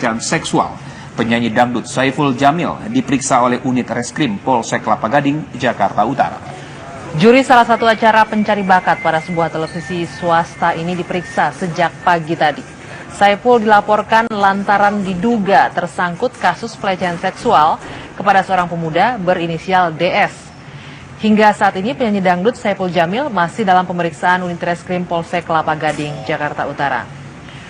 pelecehan seksual. Penyanyi dangdut Saiful Jamil diperiksa oleh unit reskrim Polsek Kelapa Gading, Jakarta Utara. Juri salah satu acara pencari bakat pada sebuah televisi swasta ini diperiksa sejak pagi tadi. Saiful dilaporkan lantaran diduga tersangkut kasus pelecehan seksual kepada seorang pemuda berinisial DS. Hingga saat ini penyanyi dangdut Saiful Jamil masih dalam pemeriksaan unit reskrim Polsek Kelapa Gading, Jakarta Utara.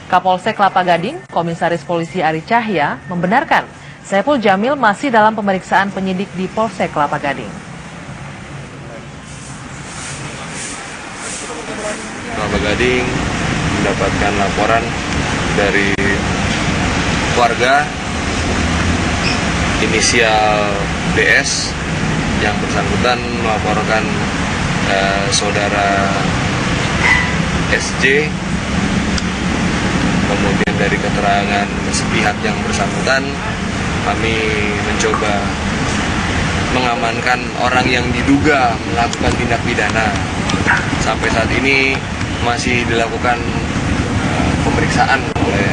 Kapolsek Kelapa Gading, Komisaris Polisi Ari Cahya, membenarkan Saiful Jamil masih dalam pemeriksaan penyidik di Polsek Kelapa Gading. Kelapa Gading mendapatkan laporan dari warga inisial DS yang bersangkutan melaporkan saudara SJ. Kemudian dari keterangan sepihak yang bersangkutan, kami mencoba mengamankan orang yang diduga melakukan tindak pidana. Sampai saat ini masih dilakukan pemeriksaan oleh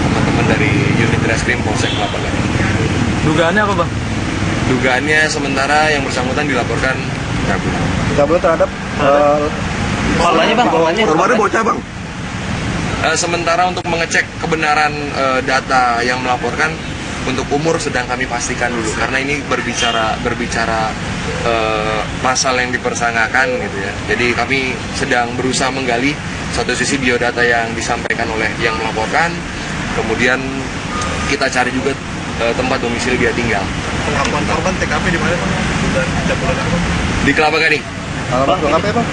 teman-teman dari unit reskrim Polsek Kelapa Gading. Dugaannya apa, Bang? Dugaannya sementara yang bersangkutan dilaporkan kabur. Kabur terhadap Korbannya, Bang, korbannya bocah, Bang. Sementara untuk mengecek kebenaran data yang melaporkan, untuk umur sedang kami pastikan dulu karena ini berbicara pasal yang dipersangkakan gitu ya. Jadi kami sedang berusaha menggali satu sisi biodata yang disampaikan oleh yang melaporkan, kemudian kita cari juga tempat domisili dia tinggal. Pengakuan korban TKP di mana, Bang? Di Kelapa Gading. Alamat TKP, Bang?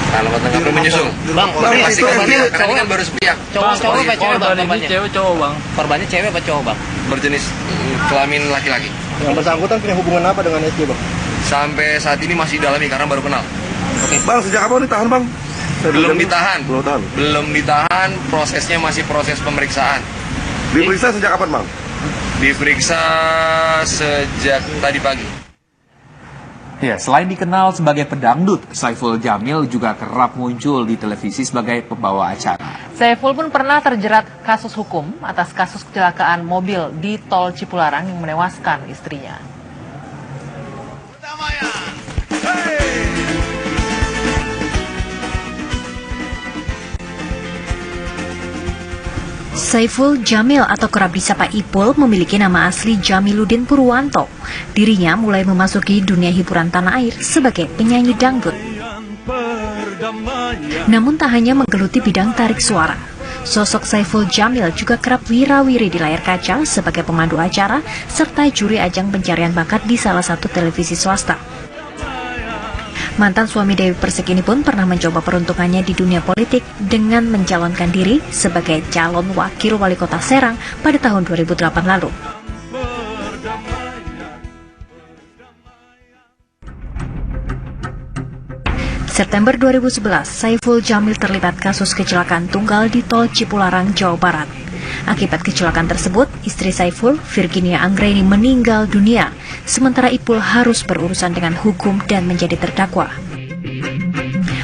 Alamat TKP menyusul. Bang, Pasti kan ini kan baru sepihak. Cowok apa cewek, Bang? Korbannya cewek cowok, Bang. Korbannya cewek apa cowok, Bang? Berjenis kelamin laki-laki. Yang bersangkutan punya hubungan apa dengan SJ, Bang? Sampai saat ini masih dalami karena baru kenal. Bang, sejak kapan ditahan, Bang? Belum ditahan. Belum ditahan, prosesnya masih proses pemeriksaan. Diperiksa sejak kapan, Bang? Diperiksa sejak tadi pagi. Ya, selain dikenal sebagai pedangdut, Saiful Jamil juga kerap muncul di televisi sebagai pembawa acara. Saiful pun pernah terjerat kasus hukum atas kasus kecelakaan mobil di Tol Cipularang yang menewaskan istrinya. Saiful Jamil atau kerap disapa Ipul memiliki nama asli Jamiluddin Purwanto. Dirinya mulai memasuki dunia hiburan tanah air sebagai penyanyi dangdut. Namun tak hanya menggeluti bidang tarik suara, sosok Saiful Jamil juga kerap wirawiri di layar kaca sebagai pemandu acara serta juri ajang pencarian bakat di salah satu televisi swasta. Mantan suami Dewi Persik ini pun pernah mencoba peruntungannya di dunia politik dengan mencalonkan diri sebagai calon wakil wali kota Serang pada tahun 2008 lalu. September 2011, Saiful Jamil terlibat kasus kecelakaan tunggal di Tol Cipularang, Jawa Barat. Akibat kecelakaan tersebut, istri Saiful, Virginia Anggraini, meninggal dunia, sementara Ipul harus berurusan dengan hukum dan menjadi terdakwa.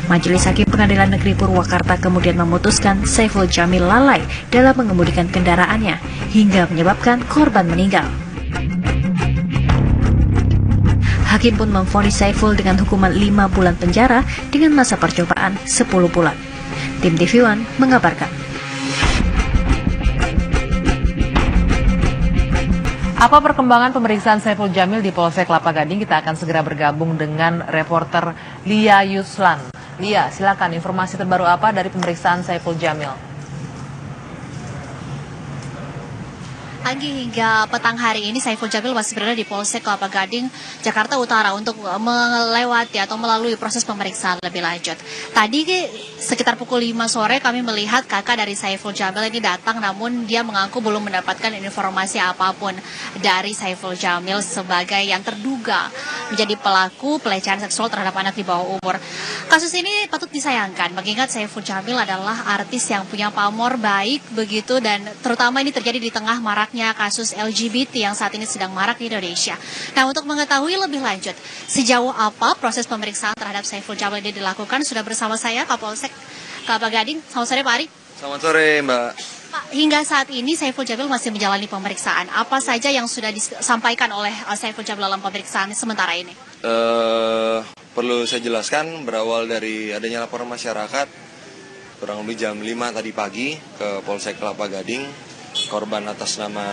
Majelis Hakim Pengadilan Negeri Purwakarta kemudian memutuskan Saiful Jamil lalai dalam mengemudikan kendaraannya hingga menyebabkan korban meninggal. Hakim pun memvonis Saiful dengan hukuman 5 bulan penjara dengan masa percobaan 10 bulan. Tim TV One mengabarkan. Apa perkembangan pemeriksaan Saiful Jamil di Polsek Kelapa Gading? Kita akan segera bergabung dengan reporter Lia Yuslan. Lia, silakan informasi terbaru apa dari pemeriksaan Saiful Jamil? Anggi, hingga petang hari ini Saiful Jamil masih berada di Polsek Kelapa Gading, Jakarta Utara untuk melewati atau melalui proses pemeriksaan lebih lanjut. Tadi sekitar pukul 5 sore kami melihat kakak dari Saiful Jamil ini datang, namun dia mengaku belum mendapatkan informasi apapun dari Saiful Jamil sebagai yang terduga menjadi pelaku pelecehan seksual terhadap anak di bawah umur. Kasus ini patut disayangkan, mengingat Saiful Jamil adalah artis yang punya pamor baik begitu, dan terutama ini terjadi di tengah maraknya kasus LGBT yang saat ini sedang marak di Indonesia. Nah, untuk mengetahui lebih lanjut sejauh apa proses pemeriksaan terhadap Saiful Jamil ini dilakukan, sudah bersama saya Kapolsek Kelapa Gading. Selamat sore Pak Ari. Selamat sore Mbak. Pak, hingga saat ini Saiful Jamil masih menjalani pemeriksaan. Apa saja yang sudah disampaikan oleh Saiful Jamil dalam pemeriksaan sementara ini? Perlu saya jelaskan berawal dari adanya laporan masyarakat kurang lebih jam 5 tadi pagi ke Polsek Kelapa Gading, korban atas nama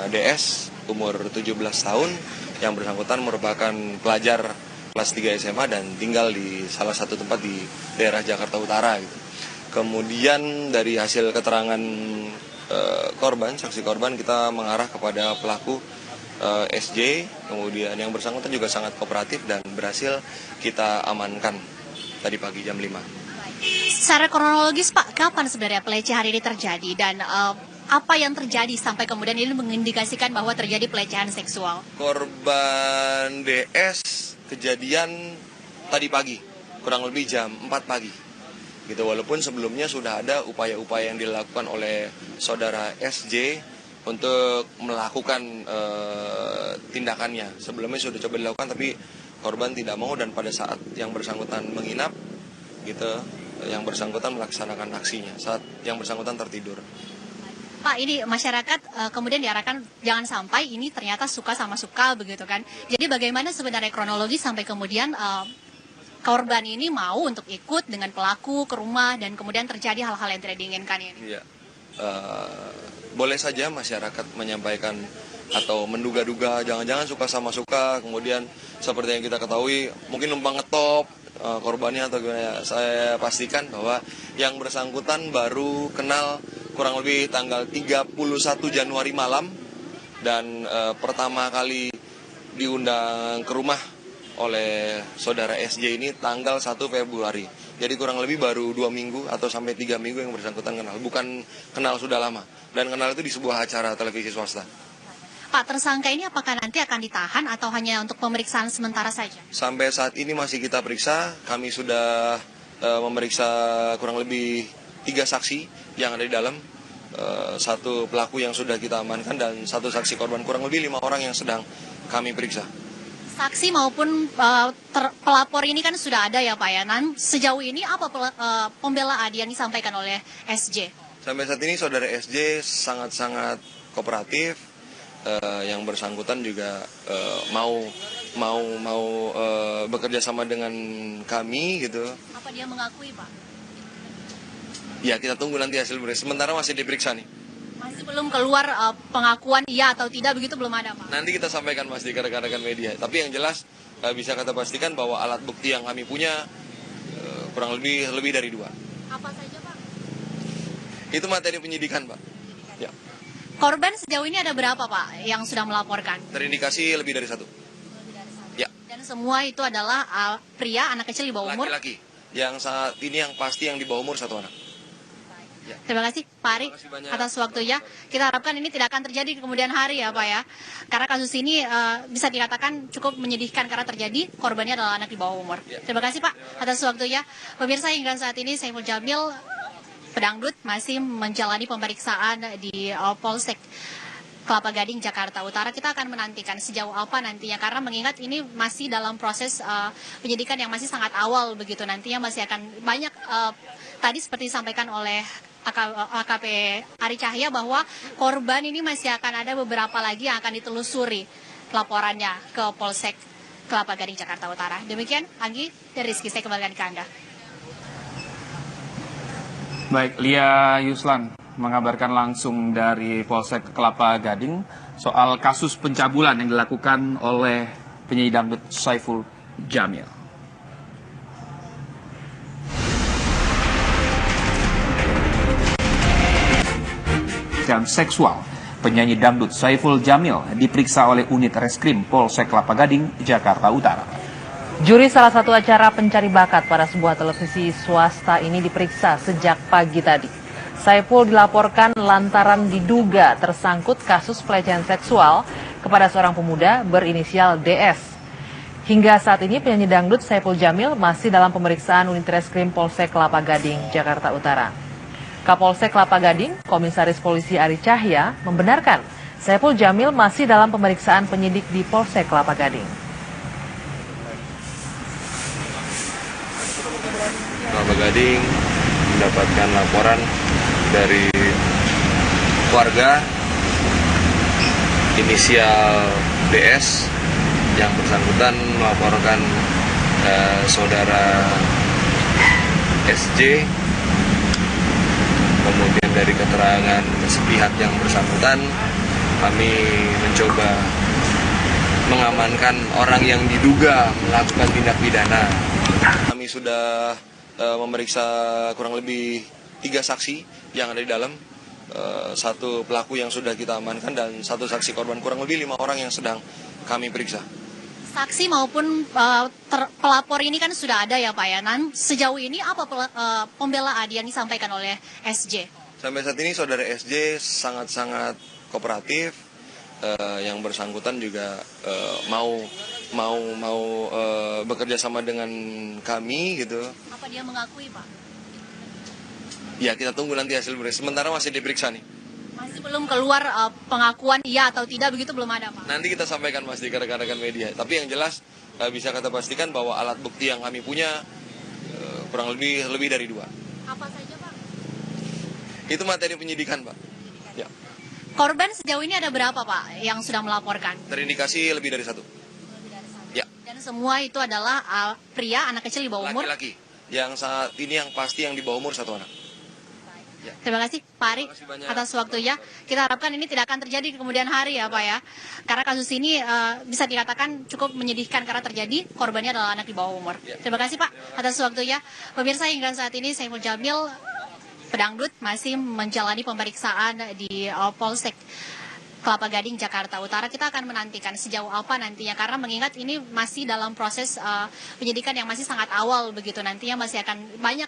DS umur 17 tahun yang bersangkutan merupakan pelajar kelas 3 SMA dan tinggal di salah satu tempat di daerah Jakarta Utara gitu. Kemudian dari hasil keterangan saksi korban, kita mengarah kepada pelaku SJ, kemudian yang bersangkutan juga sangat kooperatif dan berhasil kita amankan tadi pagi jam 5. Secara kronologis Pak, kapan sebenarnya pelecehan ini terjadi dan apa yang terjadi sampai kemudian ini mengindikasikan bahwa terjadi pelecehan seksual? Korban DS kejadian tadi pagi, kurang lebih jam 4 pagi. Gitu, walaupun sebelumnya sudah ada upaya-upaya yang dilakukan oleh saudara SJ untuk melakukan tindakannya. Sebelumnya sudah coba dilakukan tapi korban tidak mau, dan pada saat yang bersangkutan menginap gitu, yang bersangkutan melaksanakan aksinya saat yang bersangkutan tertidur. Pak, ini masyarakat kemudian diarahkan jangan sampai ini ternyata suka sama suka begitu kan. Jadi bagaimana sebenarnya kronologi sampai kemudian korban ini mau untuk ikut dengan pelaku ke rumah dan kemudian terjadi hal-hal yang tidak diinginkan ini? Iya, boleh saja masyarakat menyampaikan atau menduga-duga jangan-jangan suka sama suka, kemudian seperti yang kita ketahui mungkin numpang ngetop korbannya atau gimana. Saya pastikan bahwa yang bersangkutan baru kenal kurang lebih tanggal 31 Januari malam dan pertama kali diundang ke rumah oleh saudara SJ ini tanggal 1 Februari. Jadi kurang lebih baru 2 minggu atau sampai 3 minggu yang bersangkutan kenal. Bukan kenal sudah lama. Dan kenal itu di sebuah acara televisi swasta. Pak, tersangka ini apakah nanti akan ditahan atau hanya untuk pemeriksaan sementara saja? Sampai saat ini masih kita periksa. Kami sudah memeriksa kurang lebih 3 saksi yang ada di dalam. 1 pelaku yang sudah kita amankan dan 1 saksi korban. Kurang lebih 5 orang yang sedang kami periksa. Saksi maupun pelapor ini kan sudah ada ya Pak ya. Sejauh ini apa pembelaan yang disampaikan oleh SJ? Sampai saat ini saudara SJ sangat-sangat kooperatif. Yang bersangkutan juga mau bekerja sama dengan kami gitu. Apa dia mengakui Pak? Ya, kita tunggu nanti hasil periksa. Sementara masih diperiksa nih. Masih belum keluar pengakuan iya atau tidak, begitu belum ada Pak? Nanti kita sampaikan Mas di rekan-rekan media. Tapi yang jelas bisa kita pastikan bahwa alat bukti yang kami punya kurang lebih dari 2. Apa saja Pak? Itu materi penyidikan Pak. Ya. Korban sejauh ini ada berapa Pak yang sudah melaporkan? Terindikasi lebih dari 1. Ya. Dan semua itu adalah pria, anak kecil di bawah umur? Laki-laki. Yang saat ini yang pasti yang di bawah umur 1 anak. Ya. Terima kasih Pak Ari atas waktunya. Kita harapkan ini tidak akan terjadi di kemudian hari ya Pak ya. Karena kasus ini bisa dikatakan cukup menyedihkan karena terjadi korbannya adalah anak di bawah umur. Ya. Terima kasih Pak atas waktunya. Pemirsa, hingga saat ini Saiful Jamil pedangdut masih menjalani pemeriksaan di Polsek Kelapa Gading, Jakarta Utara. Kita akan menantikan sejauh apa nantinya karena mengingat ini masih dalam proses penyidikan yang masih sangat awal begitu. Nantinya masih akan banyak tadi seperti disampaikan oleh AKP Ari Cahya bahwa korban ini masih akan ada beberapa lagi yang akan ditelusuri laporannya ke Polsek Kelapa Gading, Jakarta Utara. Demikian, Anggi dan Rizky, saya kembalikan ke Anda. Baik, Lia Yuslan mengabarkan langsung dari Polsek Kelapa Gading soal kasus pencabulan yang dilakukan oleh penyanyi dangdut Saiful Jamil. Dan seksual, penyanyi dangdut Saiful Jamil diperiksa oleh unit reskrim Polsek Kelapa Gading, Jakarta Utara. Juri salah satu acara pencari bakat pada sebuah televisi swasta ini diperiksa sejak pagi tadi. Saiful dilaporkan lantaran diduga tersangkut kasus pelecehan seksual kepada seorang pemuda berinisial DS. Hingga saat ini penyanyi dangdut Saiful Jamil masih dalam pemeriksaan unit reskrim Polsek Kelapa Gading, Jakarta Utara. Kapolsek Kelapa Gading, Komisaris Polisi Ari Cahya, membenarkan Saiful Jamil masih dalam pemeriksaan penyidik di Polsek Kelapa Gading. Kelapa Gading mendapatkan laporan dari warga inisial DS yang bersangkutan melaporkan saudara SJ. Kemudian dari keterangan sepihak yang bersangkutan, kami mencoba mengamankan orang yang diduga melakukan tindak pidana. Kami sudah memeriksa kurang lebih 3 saksi yang ada di dalam, 1 pelaku yang sudah kita amankan dan 1 saksi korban, kurang lebih 5 orang yang sedang kami periksa. Saksi maupun pelapor ini kan sudah ada ya Pak ya. Sejauh ini apa pembelaan yang disampaikan oleh SJ? Sampai saat ini saudara SJ sangat-sangat kooperatif. Yang bersangkutan juga mau bekerja sama dengan kami gitu. Apa dia mengakui Pak? Ya kita tunggu nanti hasil periksa. Sementara masih diperiksa nih. Masih belum keluar pengakuan iya atau tidak, begitu belum ada Pak? Nanti kita sampaikan Mas di rekan-rekan media. Tapi yang jelas bisa kita pastikan bahwa alat bukti yang kami punya kurang lebih dari 2. Apa saja Pak? Itu materi penyidikan Pak. Ya. Korban sejauh ini ada berapa Pak yang sudah melaporkan? Terindikasi lebih dari 1. Ya. Dan semua itu adalah pria, anak kecil di bawah umur? Laki-laki. Yang saat ini yang pasti yang di bawah umur 1 anak. Ya. Terima kasih Pak Ari atas waktunya. Kita harapkan ini tidak akan terjadi di kemudian hari ya Pak ya. Karena kasus ini bisa dikatakan cukup menyedihkan karena terjadi korbannya adalah anak di bawah umur. Terima kasih Pak atas waktunya. Pemirsa, hingga saat ini Saiful Jamil pedangdut masih menjalani pemeriksaan di Polsek Kelapa Gading, Jakarta Utara. Kita akan menantikan sejauh apa nantinya, karena mengingat ini masih dalam proses penyidikan yang masih sangat awal begitu. Nantinya masih akan banyak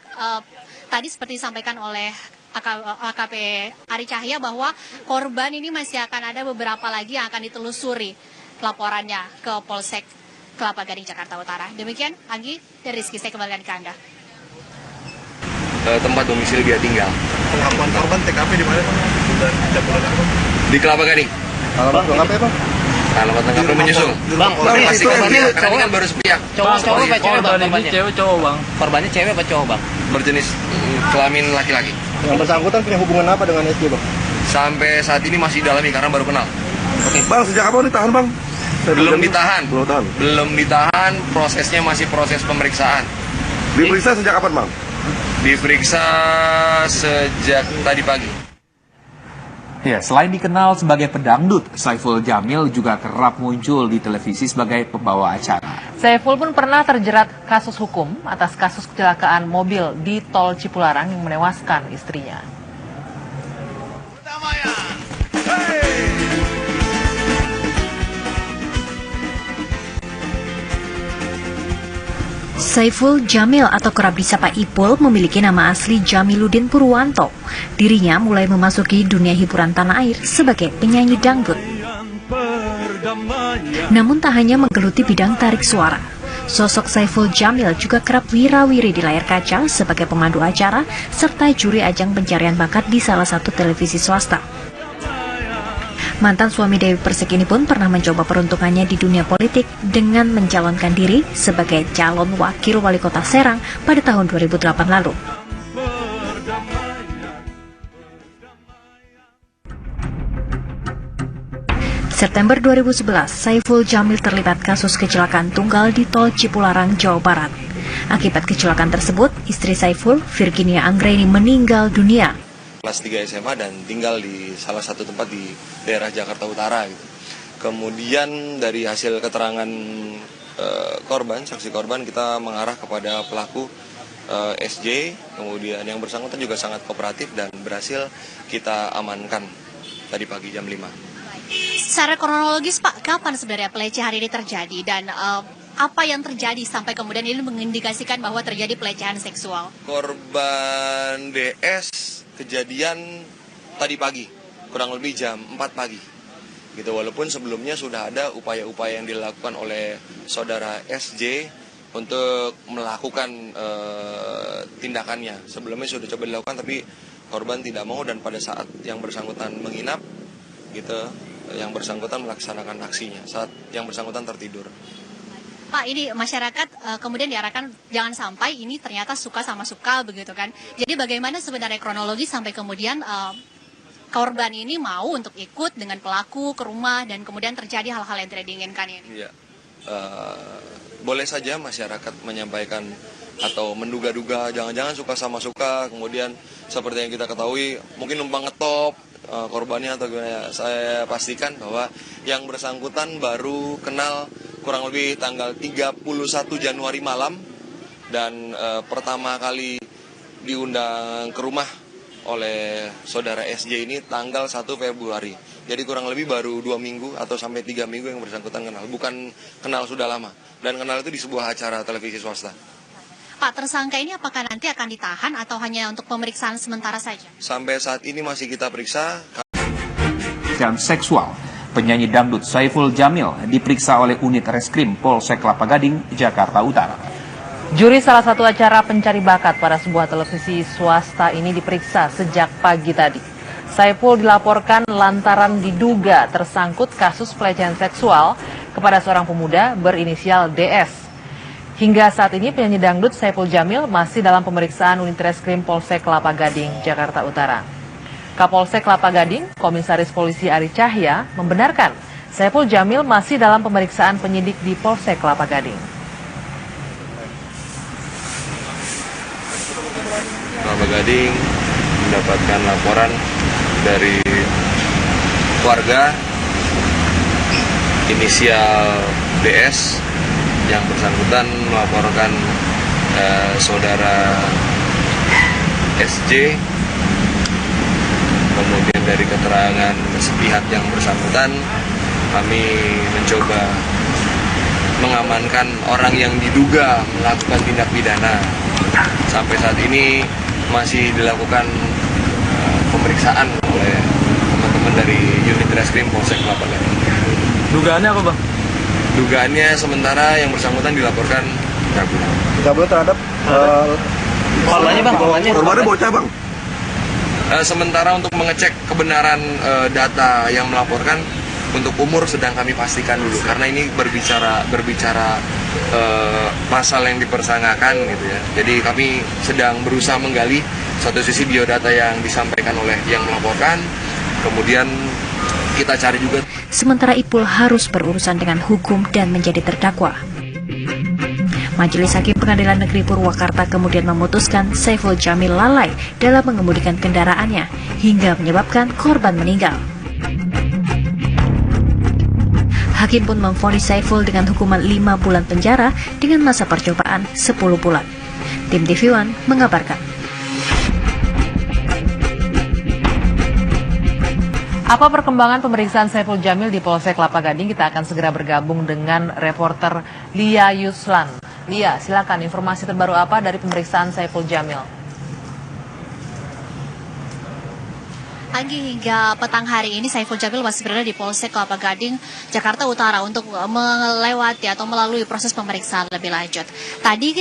tadi seperti disampaikan oleh AKP Ari Cahya bahwa korban ini masih akan ada beberapa lagi yang akan ditelusuri laporannya ke Polsek Kelapa Gading, Jakarta Utara. Demikian, Anggi dan Rizky, saya kembalikan ke Anda. Tempat domisili dia tinggal. Pengakuan korban TKP di mana Bang? Di Kelapa Gading. Alamat TKP Bang? Alamat TKP menyusul. Bang, Pasti korbannya kan baru sepihak. cowok apa cewek Bang? Korbannya cewek cowok Bang. Korbannya cewek apa cowok Bang? Berjenis kelamin laki-laki. Yang bersangkutan punya hubungan apa dengan SJ Bang? Sampai saat ini masih dalami karena baru kenal. Bang, sejak kapan ditahan Bang? Belum ditahan. Belum Belum ditahan, prosesnya masih proses pemeriksaan. Diperiksa sejak kapan Bang? Diperiksa sejak tadi pagi. Ya, selain dikenal sebagai pedangdut, Saiful Jamil juga kerap muncul di televisi sebagai pembawa acara. Saiful pun pernah terjerat kasus hukum atas kasus kecelakaan mobil di Tol Cipularang yang menewaskan istrinya. Saiful Jamil atau kerap disapa Ipul memiliki nama asli Jamiluddin Purwanto. Dirinya mulai memasuki dunia hiburan tanah air sebagai penyanyi dangdut. Namun tak hanya menggeluti bidang tarik suara, sosok Saiful Jamil juga kerap wirawiri di layar kaca sebagai pemandu acara serta juri ajang pencarian bakat di salah satu televisi swasta. Mantan suami Dewi Persik ini pun pernah mencoba peruntungannya di dunia politik dengan mencalonkan diri sebagai calon wakil wali kota Serang pada tahun 2008 lalu. September 2011, Saiful Jamil terlibat kasus kecelakaan tunggal di Tol Cipularang, Jawa Barat. Akibat kecelakaan tersebut, istri Saiful, Virginia Anggreni, meninggal dunia. Kelas 3 SMA dan tinggal di salah satu tempat di daerah Jakarta Utara gitu. Kemudian dari hasil keterangan saksi korban, kita mengarah kepada pelaku SJ, kemudian yang bersangkutan juga sangat kooperatif dan berhasil kita amankan tadi pagi jam 5. Secara kronologis Pak, kapan sebenarnya pelecehan ini terjadi dan apa yang terjadi sampai kemudian ini mengindikasikan bahwa terjadi pelecehan seksual? Korban DS kejadian tadi pagi, kurang lebih jam 4 pagi. Gitu, walaupun sebelumnya sudah ada upaya-upaya yang dilakukan oleh saudara SJ untuk melakukan tindakannya. Sebelumnya sudah coba dilakukan tapi korban tidak mau, dan pada saat yang bersangkutan menginap gitu, yang bersangkutan melaksanakan aksinya saat yang bersangkutan tertidur. Pak, ini masyarakat kemudian diarahkan jangan sampai ini ternyata suka sama suka begitu kan. Jadi bagaimana sebenarnya kronologi sampai kemudian korban ini mau untuk ikut dengan pelaku ke rumah dan kemudian terjadi hal-hal yang tidak diinginkan ini? Iya. Boleh saja masyarakat menyampaikan atau menduga-duga, jangan-jangan suka sama suka, kemudian seperti yang kita ketahui mungkin numpang ngetop korbannya atau gimana. Saya pastikan bahwa yang bersangkutan baru kenal kurang lebih tanggal 31 Januari malam dan pertama kali diundang ke rumah oleh saudara SJ ini tanggal 1 Februari. Jadi kurang lebih baru 2 minggu atau sampai 3 minggu yang bersangkutan kenal. Bukan kenal sudah lama. Dan kenal itu di sebuah acara televisi swasta. Pak, tersangka ini apakah nanti akan ditahan atau hanya untuk pemeriksaan sementara saja? Sampai saat ini masih kita periksa. Dan seksual, penyanyi dangdut Saiful Jamil diperiksa oleh unit reskrim Polsek Kelapa Gading, Jakarta Utara. Juri salah satu acara pencari bakat pada sebuah televisi swasta ini diperiksa sejak pagi tadi. Saiful dilaporkan lantaran diduga tersangkut kasus pelecehan seksual kepada seorang pemuda berinisial DS. Hingga saat ini penyanyi dangdut Saiful Jamil masih dalam pemeriksaan unit reskrim Polsek Kelapa Gading, Jakarta Utara. Kapolsek Kelapa Gading, Komisaris Polisi Ari Cahya, membenarkan Saiful Jamil masih dalam pemeriksaan penyidik di Polsek Kelapa Gading. Kelapa Gading mendapatkan laporan dari warga inisial DS yang bersangkutan melaporkan saudara SJ. Kemudian dari keterangan sepihak yang bersangkutan kami mencoba mengamankan orang yang diduga melakukan tindak pidana. Sampai saat ini masih dilakukan pemeriksaan oleh teman-teman dari unit reskrim Polsek Kelapa Gading. Dugaannya apa, Bang? Dugaannya sementara yang bersangkutan dilaporkan kabur. Kabur terhadap Korbannya, Bang, korbannya bocah, Bang. Sementara untuk mengecek kebenaran data yang melaporkan, untuk umur sedang kami pastikan dulu karena ini berbicara pasal yang dipersangkakan gitu ya. Jadi kami sedang berusaha menggali satu sisi biodata yang disampaikan oleh yang melaporkan, kemudian kita cari juga. Sementara Ipul harus berurusan dengan hukum dan menjadi terdakwa. Majelis Hakim Pengadilan Negeri Purwakarta kemudian memutuskan Saiful Jamil lalai dalam mengemudikan kendaraannya hingga menyebabkan korban meninggal. Hakim pun memvonis Saiful dengan hukuman 5 bulan penjara dengan masa percobaan 10 bulan. Tim TV One mengabarkan. Apa perkembangan pemeriksaan Saiful Jamil di Polsek Kelapa Gading? Kita akan segera bergabung dengan reporter Lia Yuslan. Lia, silakan informasi terbaru apa dari pemeriksaan Saiful Jamil? Anggi, hingga petang hari ini Saiful Jamil masih berada di Polsek Kelapa Gading, Jakarta Utara untuk melewati atau melalui proses pemeriksaan lebih lanjut. Tadi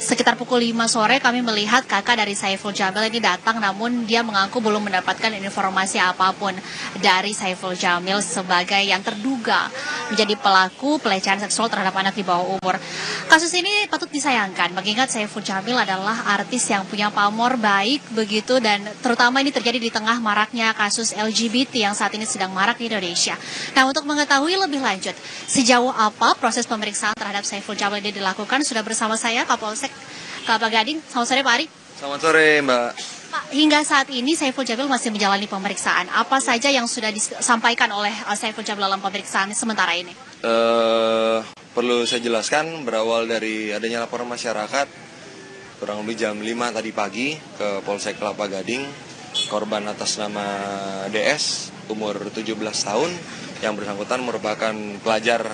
sekitar pukul 5 sore kami melihat kakak dari Saiful Jamil ini datang, namun dia mengaku belum mendapatkan informasi apapun dari Saiful Jamil sebagai yang terduga menjadi pelaku pelecehan seksual terhadap anak di bawah umur. Kasus ini patut disayangkan mengingat Saiful Jamil adalah artis yang punya pamor baik begitu, dan terutama ini terjadi di tengah maraknya kasus LGBT yang saat ini sedang marak di Indonesia. Nah, untuk mengetahui lebih lanjut sejauh apa proses pemeriksaan terhadap Saiful Jamil ini dilakukan, sudah bersama saya Kapolsek Kelapa Gading. Selamat sore Pak Ari. Selamat sore Mbak. Pak, hingga saat ini Saiful Jamil masih menjalani pemeriksaan. Apa saja yang sudah disampaikan oleh Saiful Jamil dalam pemeriksaan sementara ini? Perlu saya jelaskan, berawal dari adanya laporan masyarakat kurang lebih jam 5 tadi pagi ke Polsek Kelapa Gading. Korban atas nama DS, umur 17 tahun, yang bersangkutan merupakan pelajar